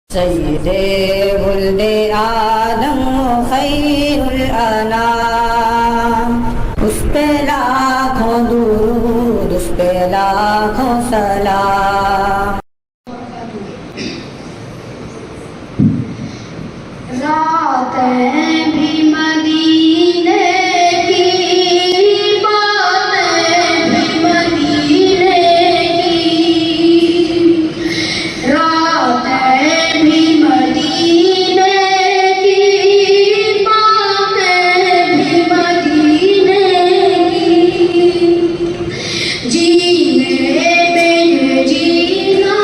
سید ولد آدم خیر الانام، اس پہ لاکھوں درود، اس پہ لاکھوں سلام۔ راتیں بھی مدینے کی، باتیں بھی مدینے کی، راتیں بھی مدینے کی، باتیں بھی مدینے کی، جینے بن جینا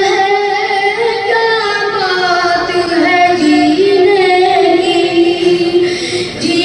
ہے، کیا بات ہے جینے کی،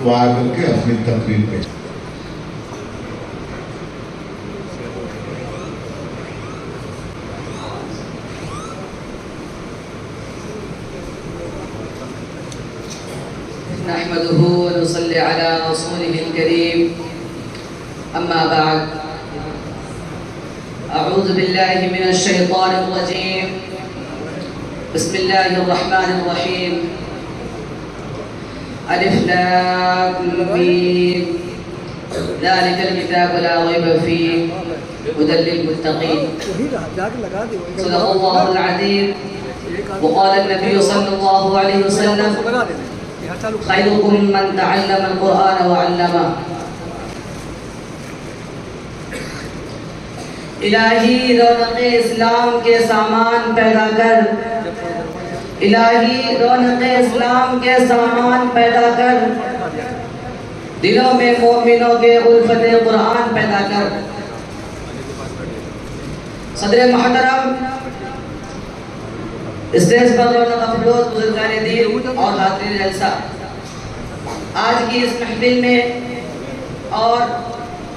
دعا کر کے اپنی تقریر پہ نحمده ونصلي على رسوله الكريم أما بعد أعوذ بالله من الشيطان الرجيم بسم الله الرحمن الرحيم ألف لام ميم ذلك الكتاب لا ريب فيه هدى للمتقين صدق الله العظيم وقال النبي صلى الله عليه وسلم خيركم من تعلم القرآن وعلمه الہی رونق اسلام کے سامان پیدا کر الہی رونق اسلام کے سامان پیدا کر دلوں میں مومنوں کے الفت قرآن پیدا کر صدر محترم اسٹیج پر رونق افروز بزرگان دین اور حاضرین جلسہ آج کی اس محفل میں اور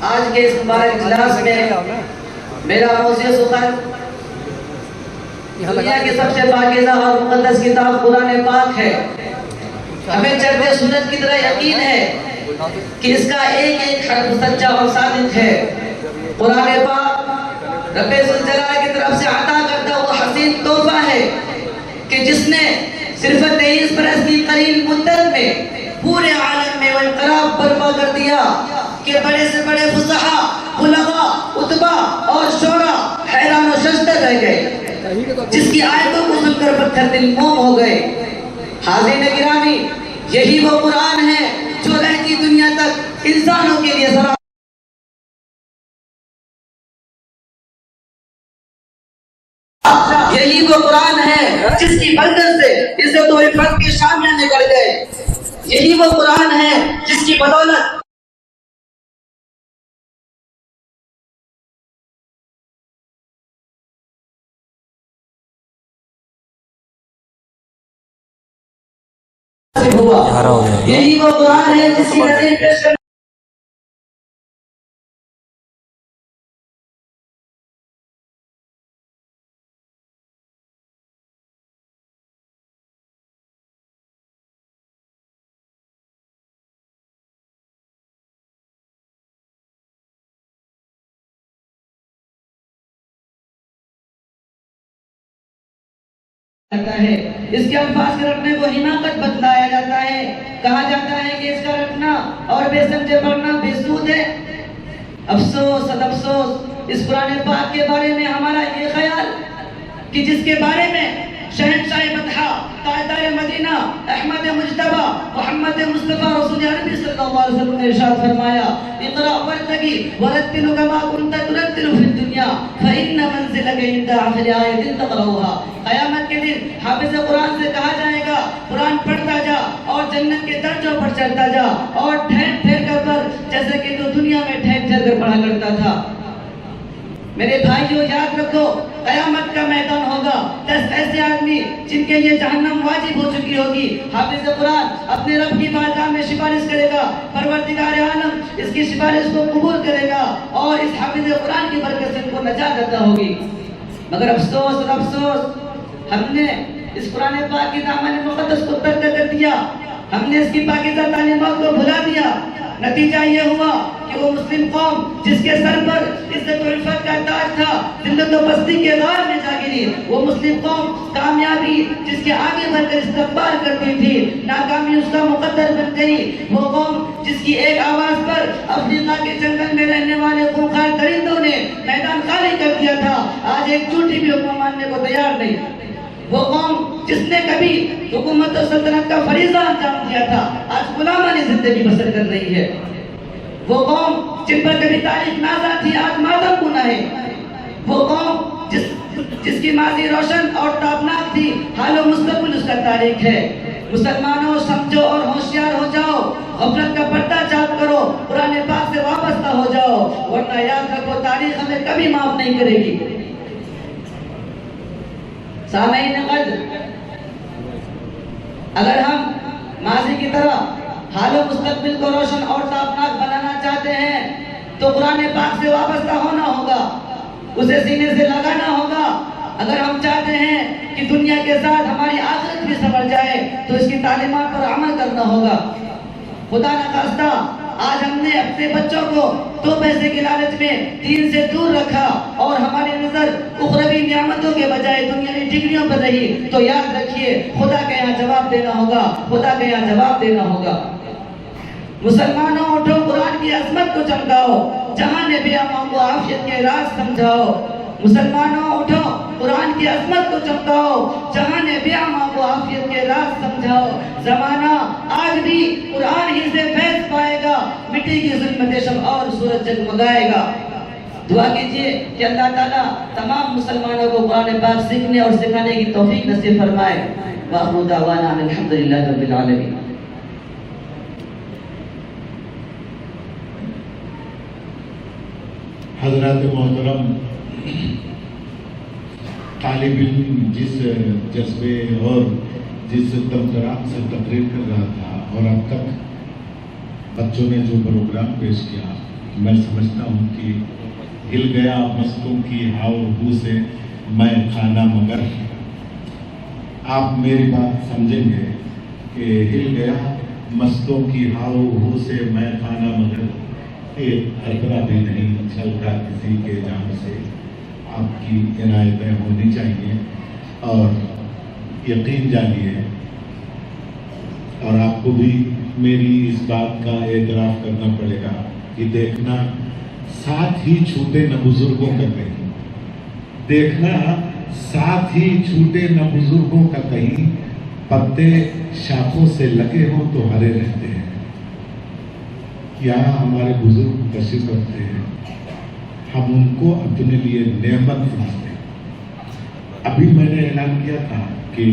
آج کے اس مبارک اجلاس میں میرا موضوع سخن دنیا کی سب سے پاکیزہ اور مقدس کتاب قرآن پاک ہے ہمیں چڑھتے سورج کی طرح یقین ہے کہ اس کا ایک ایک حرف سچا اور صادق ہے قرآن پاک رب ذوالجلال کی طرف سے عطا کرتا وہ حسین تحفہ ہے کہ جس نے صرف 23 برس کی قلیل مدت میں پورے عالم میں وہ انقلاب برپا کر دیا کہ بڑے سے بڑے فصحا بلغا اتبا اور شعرا حیران و ششدر رہ گئے جس کی آیتوں کو سن کر پتھر دل موم ہو گئے حاضرین گرامی یہی وہ قرآن ہے جو رہتی دنیا تک انسانوں کے لیے ذرا یہی وہ قرآن ہے جس کی برکت سے عزت و عفت کے شامیاں نکل گئے یہی وہ قرآن ہے جس کی بدولت یہی وہ قرآن ہے جس کی نظیر پیش کرنے ہے اس کے الفاظ کے رکھنے کو حماقت بتلایا جاتا ہے کہا جاتا ہے کہ اس کا رکھنا اور بے سمجھے پڑھنا بے سود ہے افسوس صد افسوس اس قرآن پاک کے بارے میں ہمارا یہ خیال کہ جس کے بارے میں شہنشاہ مدحہ تاجدار مدینہ احمد مجتبی محمد مصطفیٰ رسول عربی صلی اللہ علیہ وسلم نے ارشاد فرمایا اقرأ وارتقی ورتل كما كنت ترتل في الدنيا فإن منزلك عند آخر آیۃ تقرأها قیامت کے دن حافظ قرآن سے کہا جائے گا قرآن پڑھتا جا اور جنت کے درجوں پر چڑھتا جا اور ٹھہر ٹھہر کر پڑھ جیسے کہ تو دنیا میں ٹھہر ٹھہر کر پڑھا کرتا تھا میرے بھائیوں یاد رکھو قیامت کا میدان ہوگا 10 ایسے آدمی جن کے لیے جہنم واجب ہو چکی ہوگی حافظ قرآن اپنے رب کی بارگاہ میں سفارش کرے گا پروردگار عالم اس کی سفارش کو قبول کرے گا اور اس حافظ قرآن کی برکت سے ان کو نجات عطا ہوگی مگر افسوس اور افسوس ہم نے اس قرآن پاک کی دامن مقدس کو ترک کر دیا ہم نے اس کی پاکیزہ تعلیمات کو بھلا دیا نتیجہ یہ ہوا کہ وہ مسلم قوم جس کے سر پر عزت و عفت کا تاج تھا ذلت و پستی کے غار میں جا گری وہ مسلم قوم کامیابی جس کے آگے بڑھ کر استقبال کرتی تھی ناکامی اس کا مقدر بن گئی وہ قوم جس کی ایک آواز پر افریقہ کے جنگل میں رہنے والے خونخوار درندوں نے میدان خالی کر دیا تھا آج ایک چوٹی بھی حکم ماننے کو تیار نہیں وہ قوم جس نے کبھی حکومت و سلطنت کا فریضہ انجام دیا تھا آج غلامانہ زندگی بسر کر رہی ہے وہ قوم جن پر کبھی تاریخ نازا تھی آج ماتم کنا ہے وہ قوم جس کی ماضی روشن اور تابناک تھی حال و مستقبل اس کا تاریخ ہے مسلمانوں سمجھو اور ہوشیار ہو جاؤ غفلت کا پردہ چاک کرو قرآن پاک سے وابستہ ہو جاؤ ورنہ یاد رکھو تاریخ ہمیں کبھی معاف نہیں کرے گی سامعین قدر اگر ہم ماضی کی طرح حال و مستقبل کو روشن اور تابناک بنانا چاہتے ہیں تو قرآن پاک سے وابستہ ہونا ہوگا، اسے سینے سے لگانا ہوگا۔ اگر ہم چاہتے ہیں کہ دنیا کے ساتھ ہماری آخرت بھی سنور جائے تو اس کی تعلیمات پر عمل کرنا ہوگا۔ خدا نخواستہ آج ہم نے اپنے بچوں کو دو پیسے کے لالچ میں دین سے دور رکھا اور ہماری نظر اخروی نعمتوں کے بجائے دنیاوی ڈگریوں پر رہی، تو یاد رکھیے خدا کے یہاں جواب دینا ہوگا، خدا کے یہاں جواب دینا ہوگا۔ مسلمانوں اٹھو، قرآن کی عظمت کو چمکاؤ، جہاں نبی امام کو عافیت کے راز سمجھاؤ۔ مسلمانوں اٹھو، قرآن کی عظمت کو چمکاؤ، جہاں نبی امام کو عافیت کے راز سمجھاؤ۔ زمانہ آج بھی قرآن ہی سے فیض پائے گا، مٹی کی ظلمت شب اور سورج جگمگائے گا۔ دعا کیجئے کہ اللہ تعالیٰ تمام مسلمانوں کو قرآن پاک سیکھنے اور سکھانے کی توفیق نصیب فرمائے۔ وآخر دعوانا ان الحمدللہ رب العالمین۔ حضرات محترم، طالب علم جس جذبے اور جس تمتراک سے تقریر کر رہا تھا اور اب تک بچوں نے جو پروگرام پیش کیا، میں سمجھتا ہوں کہ ہل گیا مستوں کی ہاؤ ہو سے میں خانہ مگر۔ آپ میری بات سمجھیں گے کہ ہل گیا مستوں کی ہاؤ ہو سے میں خانہ مگر، ایک خطرہ بھی نہیں چھلکا کسی کے جان سے۔ آپ کی عنایتیں ہونی چاہیے اور یقین جانیے، اور آپ کو بھی میری اس بات کا اعتراف کرنا پڑے گا کہ دیکھنا ساتھ ہی چھوٹے نہ بزرگوں کا کہیں، دیکھنا ساتھ ہی چھوٹے نہ بزرگوں کا کہیں، پتے شاخوں سے لگے ہوں تو ہرے رہتے ہیں۔ یہاں ہمارے بزرگ تشریف رکھتے ہیں، ہم ان کو اپنے لیے نعمت سمجھتے ہیں۔ ابھی میں نے اعلان کیا تھا کہ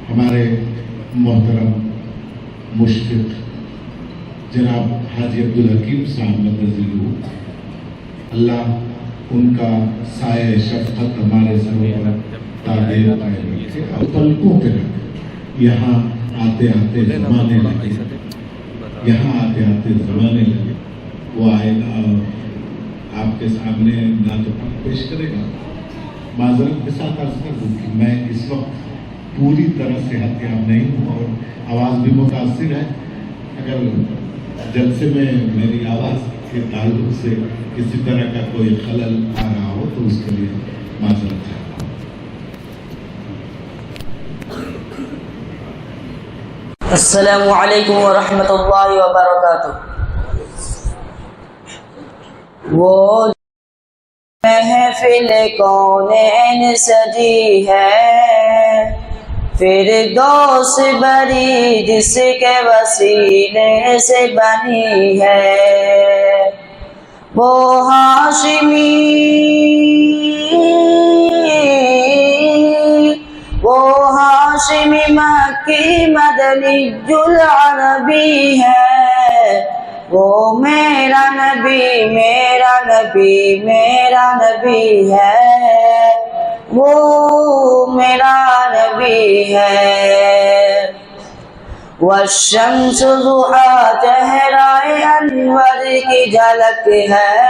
ہمارے محترم مشفق جناب حاجی عبدالحکیم صاحب مدرزلو، اللہ ان کا سایہ شفقت ہمارے سروں پر تعبیر قائم رکھے اور پلکوں پہ رکھے۔ یہاں آتے آتے زمانے لگے، یہاں آتے آتے زمانے لگے، وہ آئے گا اور آپ کے سامنے نعت پاک پیش کرے گا۔ معذرت کے ساتھ عرض کر دوں کہ میں اس وقت پوری طرح صحت یاب نہیں ہوں اور آواز بھی متاثر ہے۔ اگر جلسے میں میری آواز کے تعلق سے کسی طرح کا کوئی خلل آ رہا ہو تو اس کے لیے معذرت چاہتا ہوں۔ السلام علیکم ورحمۃ اللہ وبرکاتہ۔ وہ محفل کونین سجی ہے، فردوس بری جس کے وسیلے سے بنی ہے، وہ ہاشمی مکی مدنی العربی ہے، وہ میرا نبی میرا نبی میرا نبی ہے، وہ میرا نبی ہے۔ والشمس ضحیٰ چہرۂ انور کی جھلک ہے،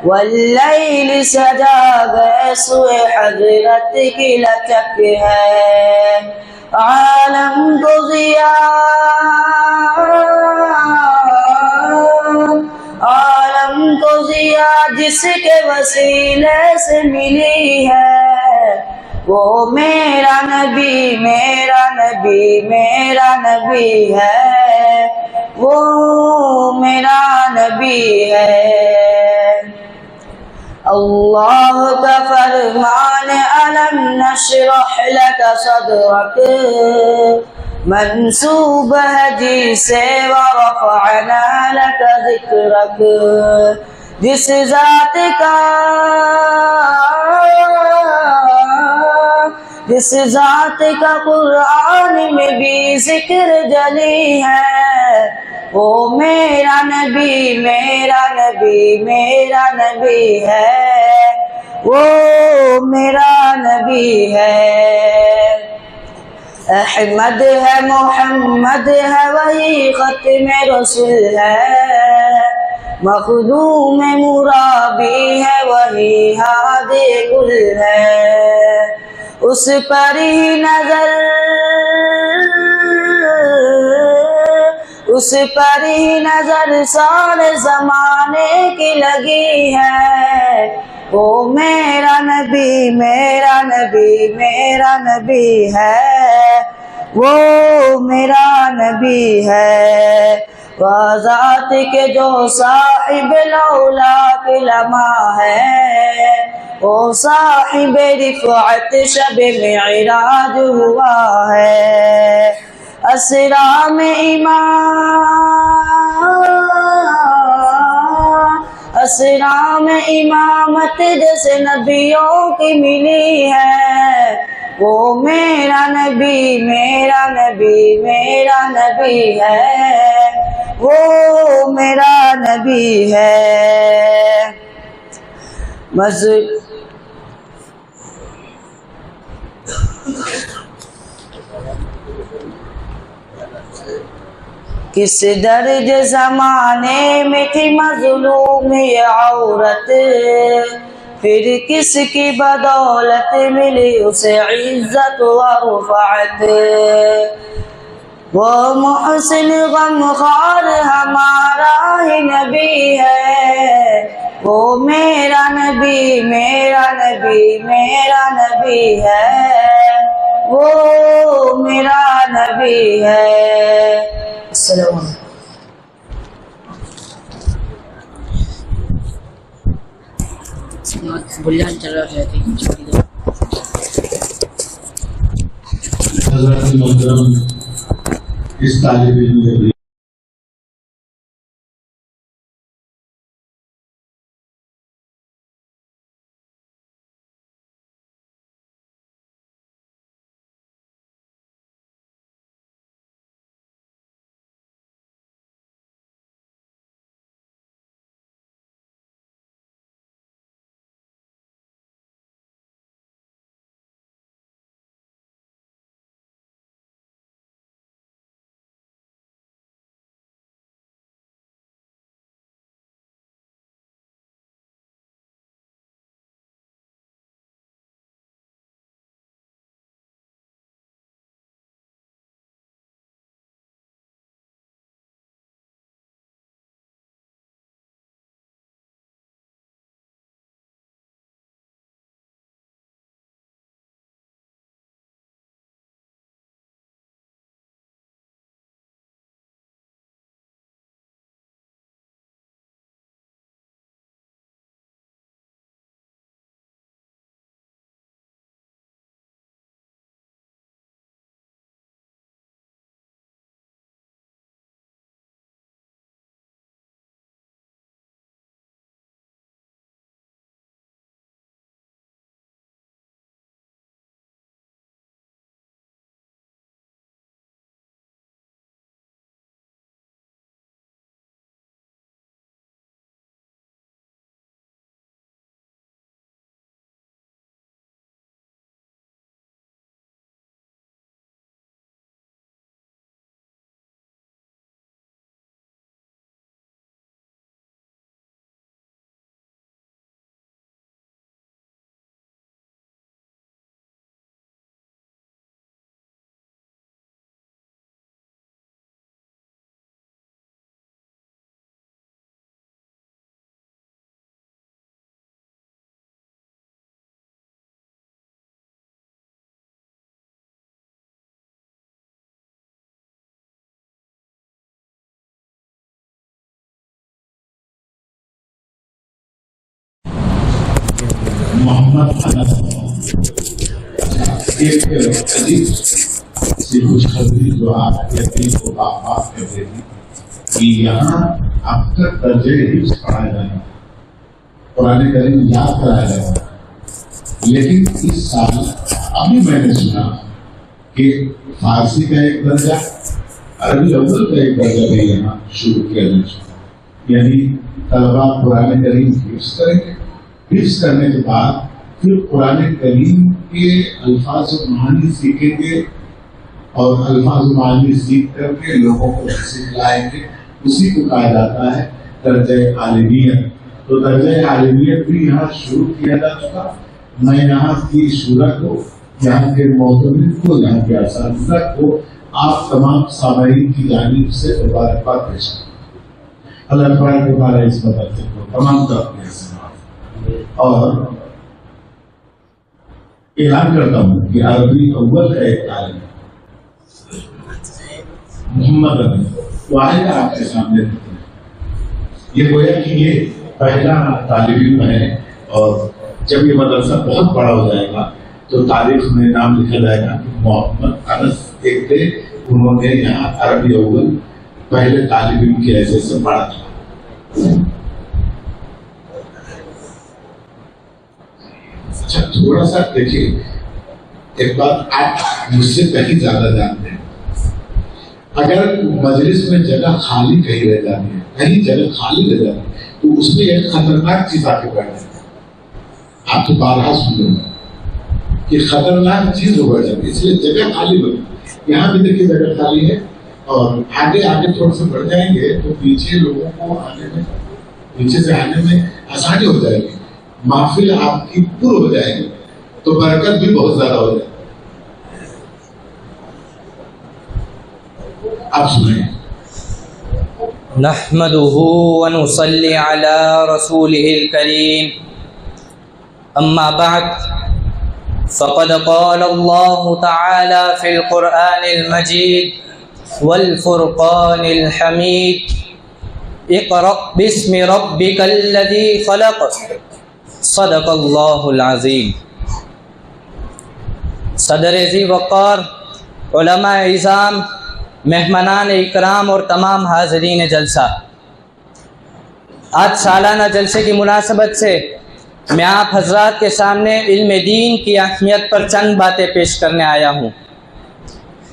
واللیل سجا گیسوئے حضرت کی لچک ہے، عالم کو ضیاء جس کے وسیلے سے ملی ہے، وہ میرا نبی میرا نبی میرا نبی ہے، وہ میرا نبی ہے۔ اللہ کا فرمان علم نشرح لک صدرک منسوب ہے جی سے، ورفعنا لک ذکرک، جس ذات کا قرآن میں بھی ذکر جلی ہے، وہ میرا نبی میرا نبی میرا نبی ہے، وہ میرا نبی ہے۔ احمد ہے محمد ہے وہی ختم رسول ہے، مخدوم مرابی ہے وہی ہاد گل ہے، اس پر ہی نظر اس پر ہی نظر سارے زمانے کی لگی ہے، وہ میرا نبی میرا نبی میرا نبی ہے، وہ میرا نبی ہے، وہ ذات کے جو صاحب لولا کے لمحہ ہے، وہ صاحب رفعت شب معراج ہوا ہے، اسرا میں امامت جیسے نبیوں کی ملی ہے، وہ میرا نبی میرا نبی میرا نبی ہے، وہ میرا نبی ہے۔ کس درج زمانے میں تھی مظلوم یہ عورت، پھر کس کی بدولت ملی اسے عزت و رفعت، وہ محسن غمخوار ہمارا ہی نبی ہے، وہ میرا نبی میرا نبی میرا نبی ہے، وہ میرا نبی ہے۔ السلام علیکم۔ بلیان چل رہا ہے حضرت محترم اس طالب علم نے محمد انس ایک عجیب سی خوشخبری جو آپ یقین کو بات کرتے تھے کہ یہاں اب تک درجے حفظ پڑھایا جانا، قرآن کریم یاد کرایا جاتا، لیکن اس سال ابھی میں نے سنا کہ فارسی کا ایک درجہ، عربی اول کا ایک درجہ بھی یہاں شروع کیا جا چکا، یعنی طلبا قرآن کریم حفظ کریں گے، حفظ کرنے کے بعد پھر قرآن کریم کے الفاظ و معانی سیکھیں گے، اور الفاظ معنی سیکھ کر کے لوگوں کو سکھلائیں گے، اسی کو کہا جاتا ہے درجہ عالمیت۔ تو درجہ عالمیت بھی یہاں شروع کیا جا چکا۔ میں یہاں کی شورا کو، یہاں کے معتمدین کو، یہاں کے اساتذہ کو، آپ تمام سامعین کی جانب سے مبارکباد پیش کرتا ہوں۔ اللہ تبارک و تعالیٰ اس مدرسے کو تمام طرح سے اور اعلان کرتا ہوں کہ عربی اول کا ایک عالم محمد ربی وہ آئے گا آپ کے سامنے۔ یہ گویا کہ یہ پہلا طالب علم ہے، اور جب یہ مدرسہ بہت بڑا ہو جائے گا تو تاریخ میں نام لکھا جائے گا کہ محمد انس ایک تھے، انہوں نے یہاں عربی اول پہلے طالب علم کے ایسے سے پڑھا تھا۔ اچھا تھوڑا سا دیکھیے، ایک بات آپ مجھ سے کہیں زیادہ جانتے ہیں، اگر مجلس میں جگہ خالی کہیں رہ جاتی ہے، کہیں جگہ خالی رہ جاتی ہے، تو اس میں ایک خطرناک چیز آ کے بیٹھ جاتی ہے۔ آپ تو بارہا سن لیں کہ خطرناک چیز ہو بیٹھ جاتی ہے، اس لیے جگہ خالی بنتی۔ یہاں بھی دیکھیے جگہ خالی ہے، اور آگے تھوڑے سے بڑھ جائیں گے تو پیچھے لوگوں کو آنے میں، پیچھے سے آنے میں آسانی ہو جائے گی، محفل آپ کی پر ہو جائے گی، تو برکت بھی بہت زیادہ ہو جائے گی۔ آپ سنیں۔ نحمده ونصلي على رسوله الكريم اما بعد فقد قال الله تعالى في القرآن المجيد والفرقان الحميد اقرأ باسم ربك الذي خلق صدق الله العظيم۔ صدر ذی وقار، علماء عظام، مہمانان اکرام اور تمام حاضرین جلسہ، آج سالانہ جلسے کی مناسبت سے میں آپ حضرات کے سامنے علم دین کی اہمیت پر چند باتیں پیش کرنے آیا ہوں۔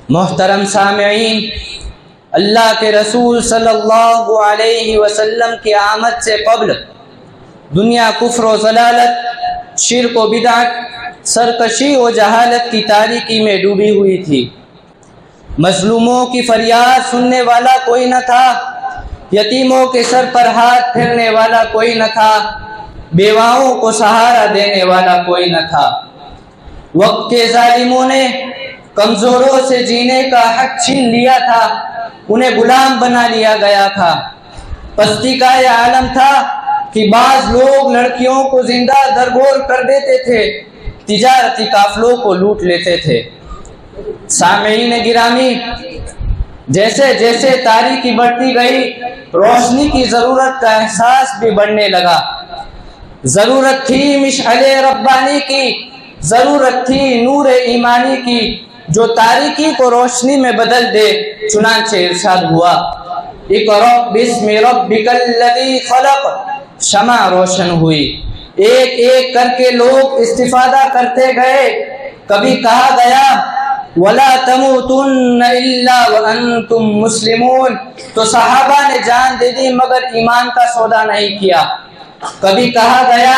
محترم سامعین، اللہ کے رسول صلی اللہ علیہ وسلم کی آمد سے قبل دنیا کفر و ضلالت، شرک و بدعت، سرکشی و جہالت کی تاریکی میں ڈوبی ہوئی تھی۔ مظلوموں کی فریاد سننے والا کوئی نہ تھا، یتیموں کے سر پر ہاتھ پھیرنے والا کوئی نہ تھا، بیواؤں کو سہارا دینے والا کوئی نہ تھا۔ وقت کے ظالموں نے کمزوروں سے جینے کا حق چھین لیا تھا، انہیں غلام بنا لیا گیا تھا۔ پستی کا یہ عالم تھا کہ بعض لوگ لڑکیوں کو زندہ درگور کر دیتے تھے، تجارتی قافلوں کو لوٹ لیتے تھے۔ سامعین گرامی، جیسے جیسے تاریکی بڑھتی گئی، روشنی کی ضرورت کا احساس بھی بڑھنے لگا۔ ضرورت تھی مشعل ربانی کی، ضرورت تھی نور ایمانی کی، جو تاریکی کو روشنی میں بدل دے۔ چنانچہ ارشاد ہوا، اقرأ باسم ربک الذی خلق، شمع روشن ہوئی۔ ایک ایک کر کے لوگ استفادہ کرتے گئے۔ کبھی کہا گیا وَلَا تَمُوتُنَّ إِلَّا وَأَنْتُمْ مُسْلِمُونَ، تو صحابہ نے جان دے دی مگر ایمان کا سودا نہیں کیا۔ کبھی کہا گیا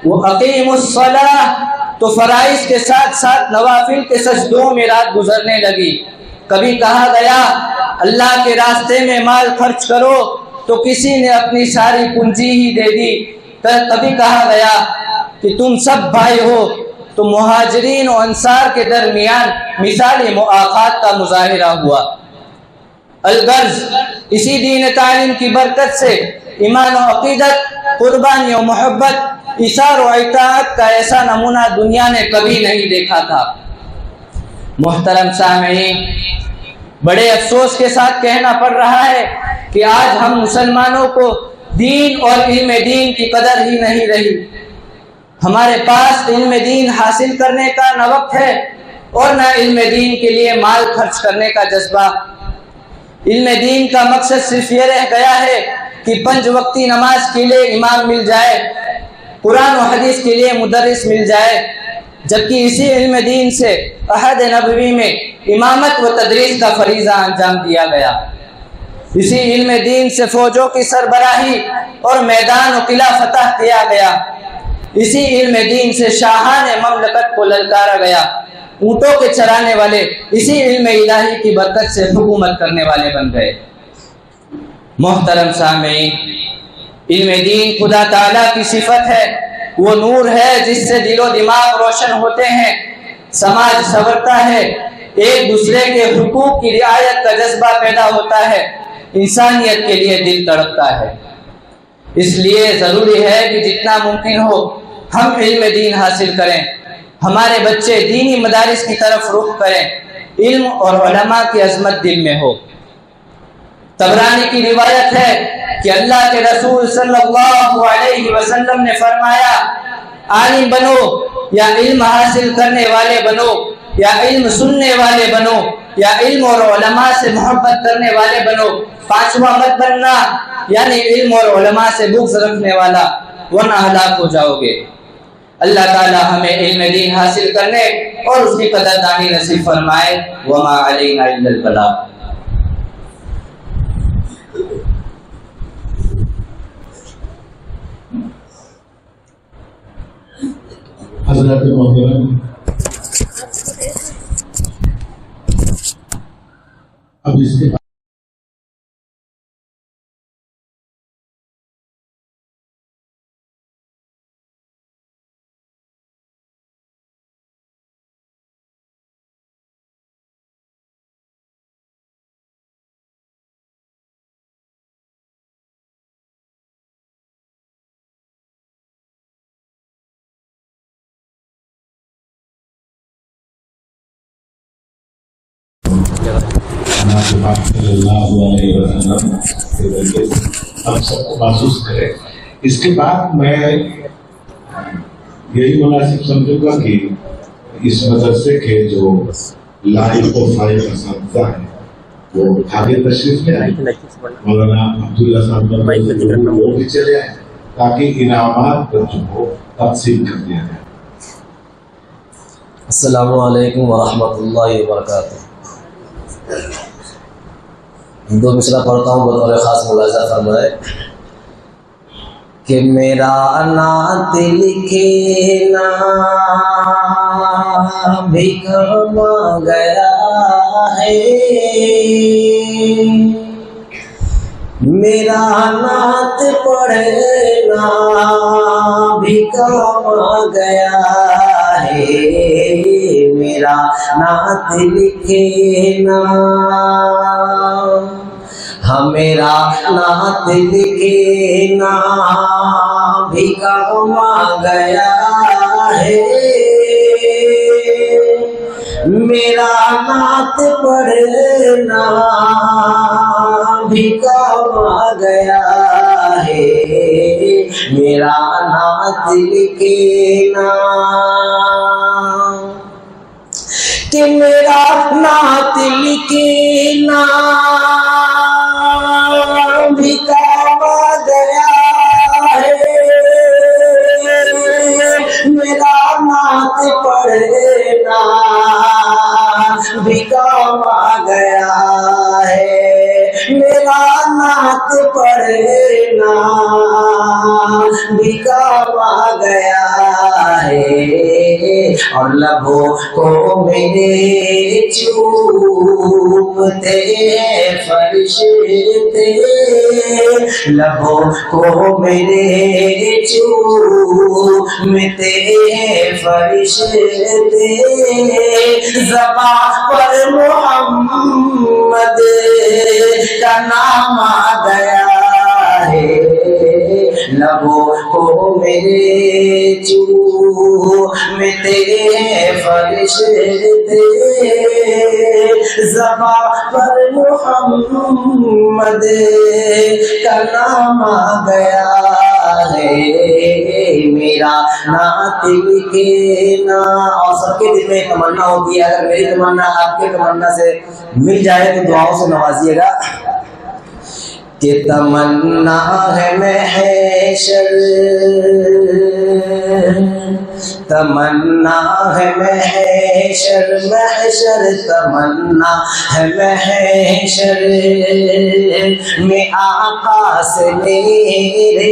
وَأَقِيمُوا الصَّلَاةَ، تو فرائض کے ساتھ ساتھ نوافل کے سجدوں میں رات گزرنے لگی۔ کبھی کہا گیا اللہ کے راستے میں مال خرچ کرو، تو کسی نے اپنی ساری پونجی ہی دے دی۔ کبھی کہا گیا کہ تم سب بھائی ہو، تو مہاجرین و انصار کے درمیان مثالی مؤاخات کا مظاہرہ ہوا۔ الغرض اسی دین تعلیم کی برکت سے ایمان و عقیدت، قربانی و محبت، ایثار و اطاعت کا ایسا نمونہ دنیا نے کبھی نہیں دیکھا تھا۔ محترم سامعین، بڑے افسوس کے ساتھ کہنا پڑ رہا ہے کہ آج ہم مسلمانوں کو دین اور علم دین کی قدر ہی نہیں رہی۔ ہمارے پاس علم دین حاصل کرنے کا نہ وقت ہے اور نہ علم دین کے لیے مال خرچ کرنے کا جذبہ۔ علم دین کا مقصد صرف یہ رہ گیا ہے کہ 5 وقتی نماز کے لیے امام مل جائے، قرآن و حدیث کے لیے مدرس مل جائے، جبکہ اسی علم دین سے عہد نبوی میں امامت و تدریس کا فریضہ انجام دیا گیا۔ اسی علم دین سے فوجوں کی سربراہی اور میدان و قلعہ فتح کیا گیا۔ اسی علم دین سے شاہان مملکت کو للکارا گیا۔ اونٹوں کے چرانے والے اسی علم الہی کی برکت سے حکومت کرنے والے بن گئے۔ محترم سامعین، علم دین خدا تعالیٰ کی صفت ہے، وہ نور ہے جس سے دل و دماغ روشن ہوتے ہیں، سماج سنورتا ہے، ایک دوسرے کے حقوق کی رعایت کا جذبہ پیدا ہوتا ہے، انسانیت کے لیے دل تڑپتا ہے۔ اس لیے ضروری ہے کہ جتنا ممکن ہو ہم علم دین حاصل کریں، ہمارے بچے دینی مدارس کی طرف رخ کریں، علم اور علماء کی عظمت دل میں ہو۔ طبرانی کی روایت ہے کہ اللہ کے رسول صلی اللہ علیہ وسلم نے فرمایا، عالم بنو یا علم حاصل کرنے والے بنو یا علم سننے والے بنو یا علم اور علماء سے محبت کرنے والے بنو، پانچواں مت بننا یعنی علم اور علماء سے بغض رکھنے والا، ورنہ ہلاک ہو جاؤ گے۔ اللہ تعالی ہمیں علم دین حاصل کرنے اور اس کی قدردانی نصیب فرمائے۔ وما علینا الا البلاغ۔ حضرت محترم، اب اس کے صلی اللہ علیہ وسلم کے ذریعے ہم سب کو محسوس کرے۔ اس کے بعد میں یہی مناسب سمجھوں گا کہ اس مدرسے کے جو لائق و فائق اساتذہ ہیں وہ آگے تشریف لے آئے، مولانا عبداللہ صاحب وہ بھی چلے آئے تاکہ انعامات بچوں کو تقسیم کر دیا جائے۔ السلام علیکم ورحمۃ اللہ وبرکاتہ۔ دو مصرع پڑھتا ہوں بطور خاص ملاحظہ فرمائے کہ میرا نعت لکھے نا بھی کام گیا ہے، میرا نعت پڑھنا بھی کام گیا ہے، میرا نعت لکھے نا، ہاں میرا نعت لکھے نا بھی کام گیا ہے، میرا نعت پڑھنا بھی کام گیا ہے، میرا نعت لکھے نا، کہ میرا نعت لکھے نا بھی کام گیا ہے، میرا نعت پڑھنا بھی کام گیا ہے، میرا نعت پڑھنا بھی کام گیا ہے، اور لبوں کو میرے چومتے فرشتے، لبوں کو میرے چومتے فرشتے، زبان پر محمد کا نام آ گیا ہے، لبوں کو میرے چومتے فرشتے، زبان پر محمد کا نام آ گیا ہے، میرا نعت لکھے نا۔ اور سب کے دل میں تمنا ہوتی ہے، اگر میری تمنا آپ کے تمنا سے مل جائے تو دعاؤں سے نوازیے گا کہ تمنا ہے محشر، تمنا ہے محشر، محشر تمنا ہے محشر میں آقا سے میرے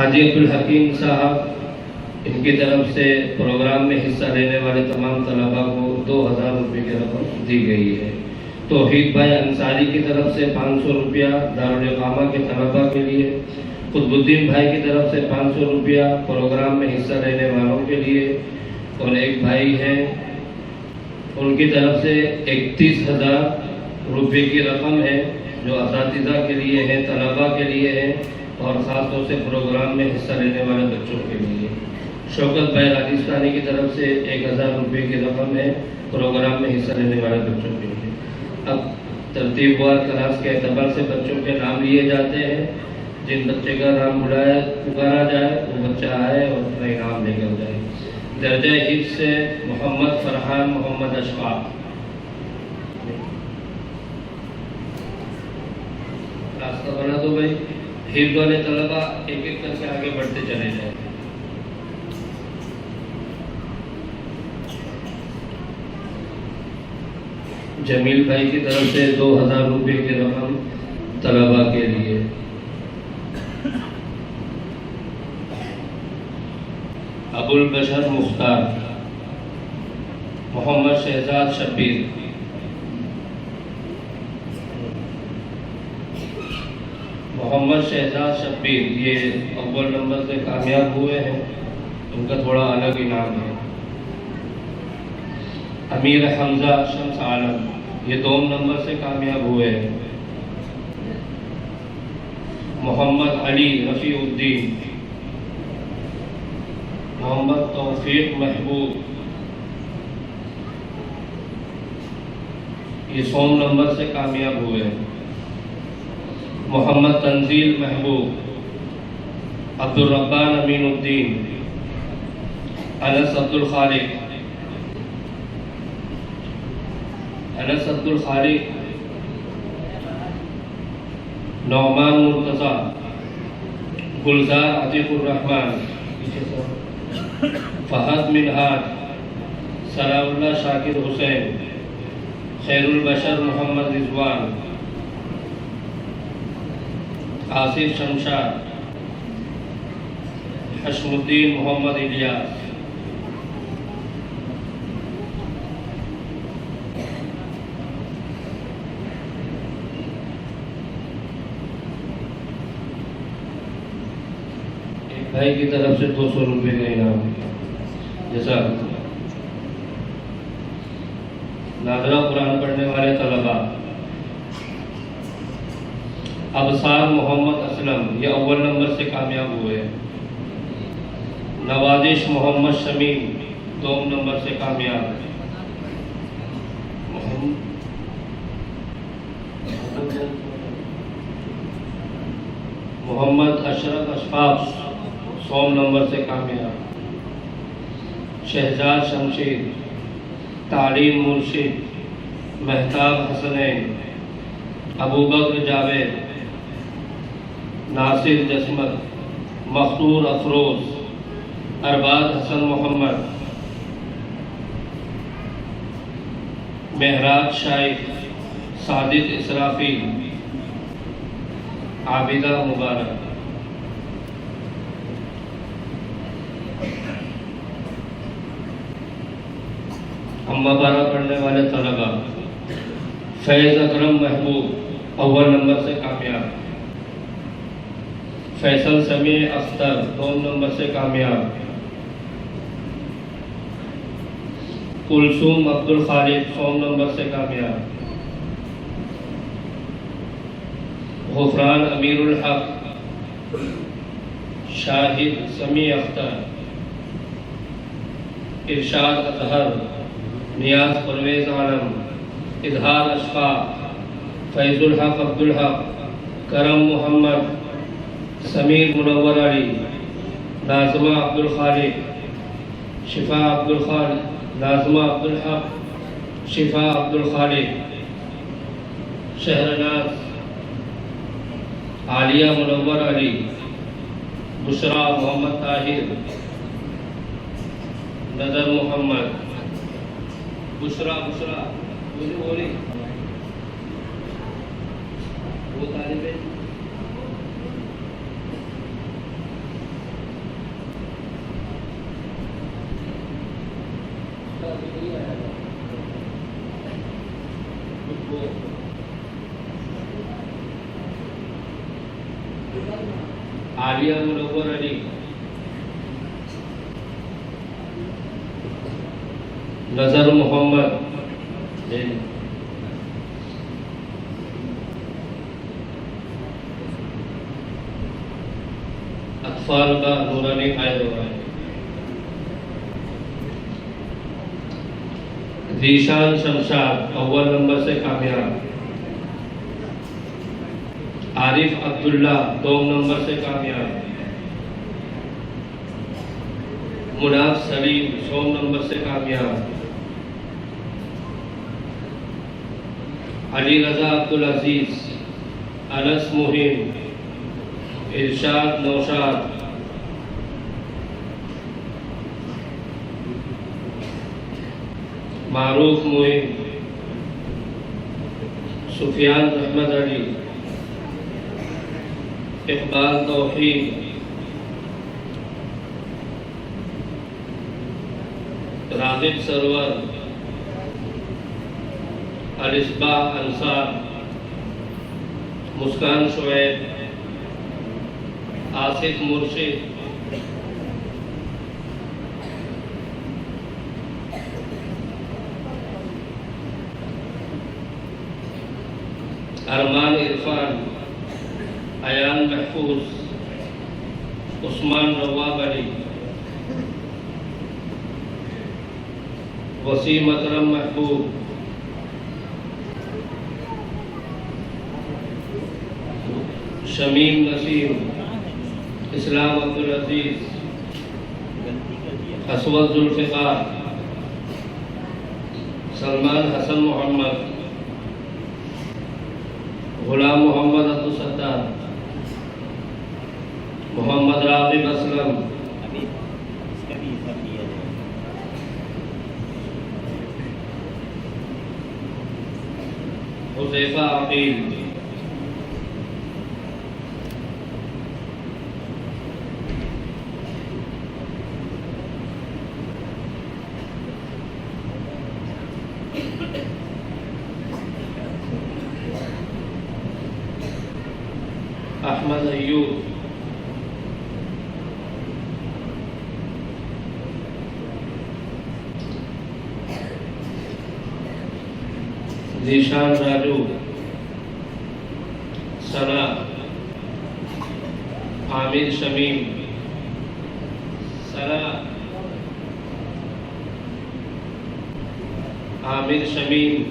حاجی عبدالحکیم صاحب، ان کی طرف سے پروگرام میں حصہ لینے والے تمام طلباء کو 2000 روپے کی رقم دی گئی ہے۔ توحید بھائی انصاری کی طرف سے 500 روپیہ دارالاقامہ کے طلباء کے لیے، قطب الدین بھائی کی طرف سے 500 روپیہ پروگرام میں حصہ لینے والوں کے لیے، اور ایک بھائی ہیں ان کی طرف سے 31,000 روپے کی رقم ہے جو اساتذہ کے لیے ہے، طلباء کے لیے ہے، اور خاص طور سے پروگرام میں حصہ لینے والے بچوں کے لیے۔ شوکت بھائی راجستھانی کی طرف سے 1000 روپے کی رقم ہے پروگرام میں حصہ لینے والے بچوں کے لیے۔ اب ترتیب وار کلاس کے اعتبار سے بچوں کے نام لیے جاتے ہیں، جن بچے کا نام پکارا جائے وہ بچہ آئے اور اپنا انعام لے کر جائے۔ درجہ حفظ سے محمد فرحان محمد اشفاق، راستہ بنا دو بھائی، حفظ والے طلباء ایک ایک کر کے آگے بڑھتے چلے جائیں۔ جمیل بھائی کی طرف سے 2000 روپے کی رقم طلباء کے لیے۔ ابو البشر مختار، محمد شہزاد شبیر، محمد شہزاد شبیر یہ اول نمبر سے کامیاب ہوئے ہیں، ان کا تھوڑا الگ انعام ہے۔ امیر حمزہ شمس عالم یہ 2 نمبر سے کامیاب ہوئے ہیں۔ محمد علی رفیع الدین، محمد توفیق محبوب یہ 100 نمبر سے کامیاب ہوئے ہیں۔ محمد تنزیل محبوب، عبدالرحمن امین الدین، انس عبدالخالق، نعمان مرتضی، گلزار عتیق الرحمن، فہد منہاج، ثناء اللہ شاکر حسین، خیر البشر محمد رضوان، آصف شمشاد، حشم الدین محمد الیاس۔ بھائی کی طرف سے 200 روپے کا انعام۔ جیسا نادرہ قرآن پڑھنے والے طلباء، ابصار محمد اسلم یہ اول نمبر سے کامیاب ہوئے۔ نوازش محمد شمیم 2 نمبر سے کامیاب۔ محمد اشرف اشفاق 100 نمبر سے کامیاب۔ شہزاد شمشیر، تعلیم مرشد، مہتاب حسنین، ابو بکر جاوید، ناصر جسمت، مختور افروز، ارباد حسن محمد، مہراج شائخ، صادق اسرافیل، عابدہ مبارک۔ اما پارا پڑھنے والے طلباء، فیض اکرم محبوب اول نمبر سے کامیاب، فیصل سمیع اختر 2 نمبر سے کامیاب، کلثوم عبدالخالق 100 نمبر سے کامیاب، غفران امیر الحق، شاہد سمیع اختر، ارشاد اطہر، نیاز پرویز عالم، اظہار اشفاق، فیض الحق عبدالحق، کرم محمد، سمیر منور علی، ناظمہ عبدالخالق، شفا عبدالخالق، ناظمہ عبدالحق، شفا عبدالخالق، شہرناز، عالیہ منور علی، بشرا محمد طاہر، نظر محمد، بشرا مجھے بولی وہ طالب عالیہ منور علی، نظر محمد، اطفال کا نورانی قائد ہوا ہے۔ ذیشان شمشاد اول نمبر سے کامیاب، عارف عبداللہ دوم نمبر سے کامیاب، مناف سلیم سوم نمبر سے کامیاب، علی رضا عبدالعزیز، انس مہم، ارشاد نوشاد، معروف مہم، سفیان احمد علی، اقبال توحید، راغب سرور، الاسباح انصار، مسکان شعیب، آصف مرشد، ارمان عرفان، ایان محفوظ، عثمان رواب علی، وسیم اکرم محبوب، شمیم نسیم، اسلام عبدالعزیز، اسود ذوالفقار، سلمان حسن محمد، غلام محمد عبدالستار، محمد راغب اسلم، حذیفہ عقیل، احمد ایوب، ذیشان راجو، ثنا، عامر شمیم، ثنا، عامر شمیم،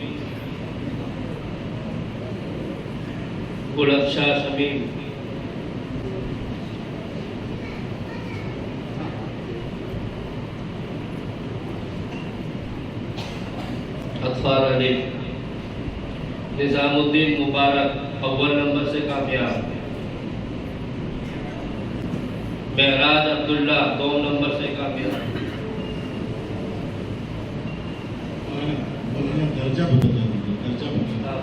گلب شاہ شمیم، اطفال علی، نظام الدین مبارک اول نمبر سے کامیاب، معراج عبداللہ دو نمبر سے کامیاب، درجہ بدلنا، درجہ بدلنا،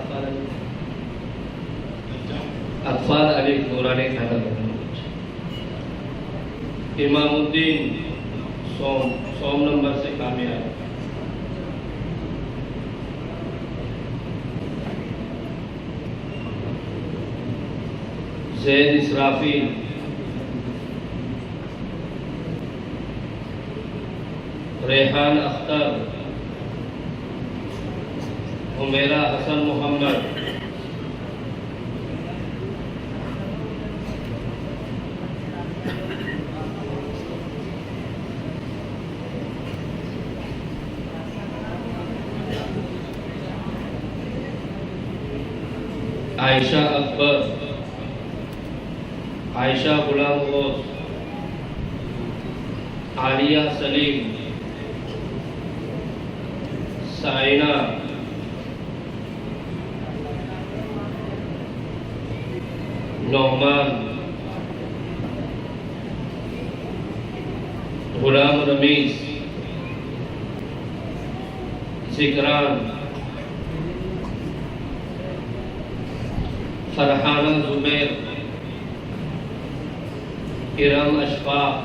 اطفال علی نورانی خیال، امام الدین سوم نمبر سے کامیاب، زید اسرافیل، ریحان اختر، حمیرہ حسن محمد، عائشہ اکبر، عائشہ غلام غوث، عالیہ سلیم، سائنہ، نعمان، غلام رمیز، ذکران، فرحانہ زبیر، ارم اشفاق،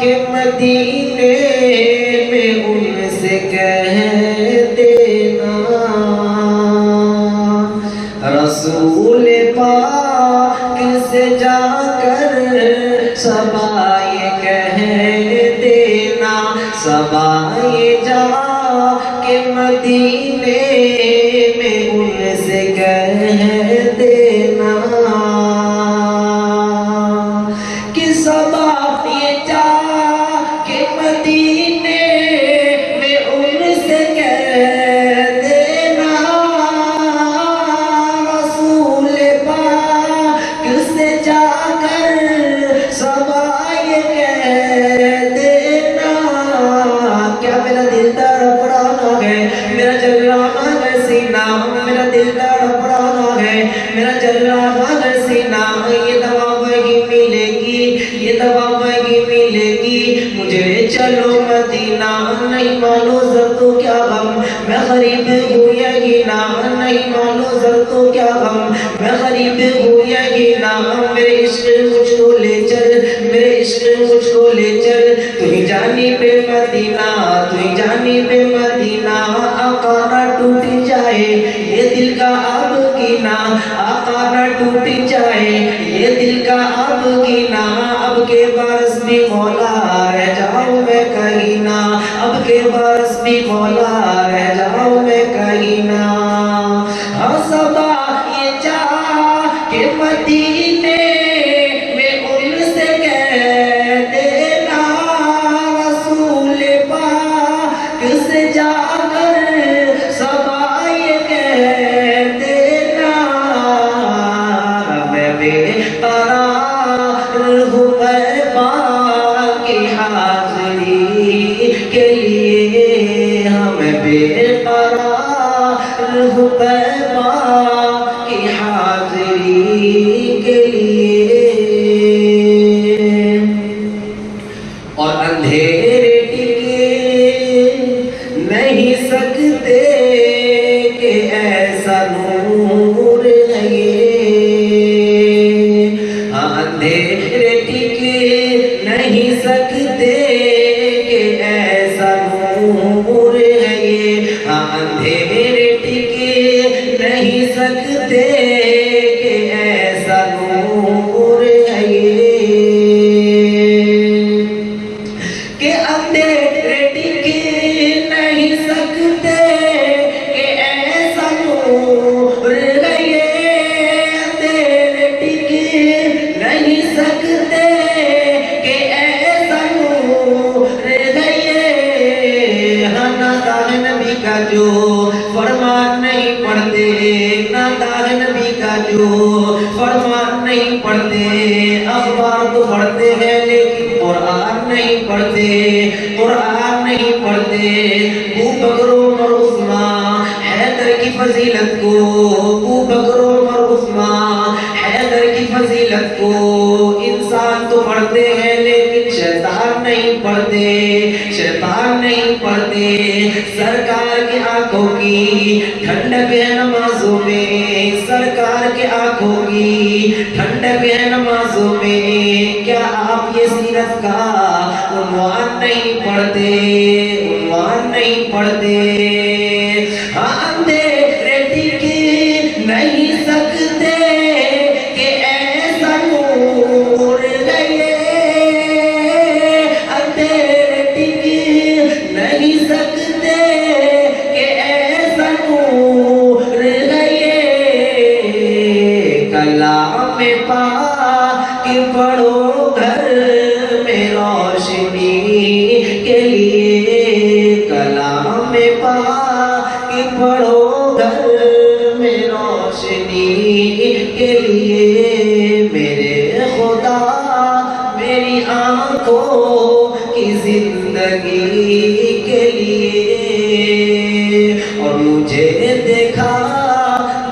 کہ مدینے میں ان سے کہہ دینا رسول پاک سے جا کر صبا یہ کہہ دینا صبا یہ جا کہ مدینے میں ان سے کہہ دینا کہ صبا یہ جا کہ مدینے میں ان سے کہہ دینا رسول پاک سے جا کر صبا یہ کہہ دینا کیا میرا دل تڑپ رہا ہے میرا جل رہا ہے سینہ میرا دل تڑپ رہا ہے میرا جل رہا ہے سینہ یہ دوا وہی ملے گی یہ دوا وہی ملے گی مجھے چلو مدینہ نہیں مانو زر تو کیا غم میں غریب ہوں یہی نام نہیں مانو زر تو کیا غم میں غریب ہوں یہی نام میرے عشق مجھ کو لے چل میرے عشق مجھ کو لے چل تو ہی جانی پہ مدینہ تو ہی جانی پہ مدینہ آقا نہ ٹوٹ جائے یہ دل کا اب کینہ آقا نہ ٹوٹ جائے یہ دل کا اب کینہ اب کے برس بھی مولا رہ جاؤں میں کہیں نہ اب کے برس بھی مولا رہ جاؤں میں کہیں نہ ہاں صبا یہ جا کہ مدینے میں ان سے کہہ دینا رسول پاک سے جا کر صبا یہ کہہ دینا میں بے قرار ہوں طیبہ کی حاضری کے لیے ہم بے قرار ہوں طیبہ کی حاضری کے لیے اور اندھیرے ٹکے نہیں سکتے کہ ایسا نور ہے یہ ہاں اندھیرے ٹکے نہیں سکتے کہ ایسا نور ہے یہ ہاں اندھیرے ٹکے نہیں سکتے کہ ایسا نور ہے یہ کہ اندھیرے ٹکے نہیں سکتے کہ ایسا نور ہے یہ اندھیرے ٹکے نہیں سکتے کہ ایسا نور ہے یہ ہاں نادان نبی کا جو فرمان نہیں پڑھتے نادان نبی کا جو فرمان نہیں پڑھتے اخبار تو پڑھتے ہیں لیکن قرآن نہیں پڑھتے قرآن نہیں پڑھتے ابو بکر عمر عثمان حیدر کی فضیلت کو ابو بکر عمر عثمان حیدر کی فضیلت کو انسان تو پڑھتے ہیں لیکن شیطان نہیں پڑھتے شیطان نہیں پڑھتے سرکار کی آنکھوں کی ٹھنڈک ہے نمازوں میں سرکار کے آنکھوں کی ٹھنڈک ہے نمازوں میں کیا آپ یہ سیرت کا عنوان نہیں پڑھتے عنوان نہیں پڑھتے ہاں اندھیرے ٹکے نہیں سکتے کہ ایسا نور ہے یہ اندھیرے ٹکے نہیں سکتے کہ ایسا نور ہے یہ کلام پاک پڑھو گھر میں روشنی کے لیے کلام پاک پڑھو گھر میں روشنی کے لیے میرے خدا میری آنکھوں کی زندگی کے لیے اور مجھے دیکھا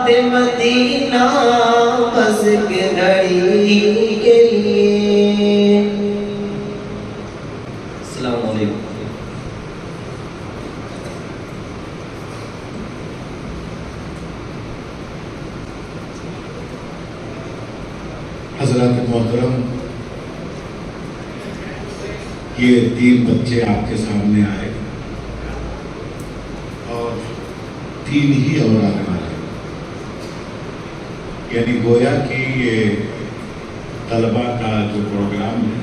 دے مدینہ بس کے گھڑی کے لیے. السلام علیکم. حضرات محترم، یہ 3 بچے آپ کے سامنے آئے اور 3 ہی اور آنے والے، یعنی گویا کہ یہ طلبہ کا جو پروگرام ہے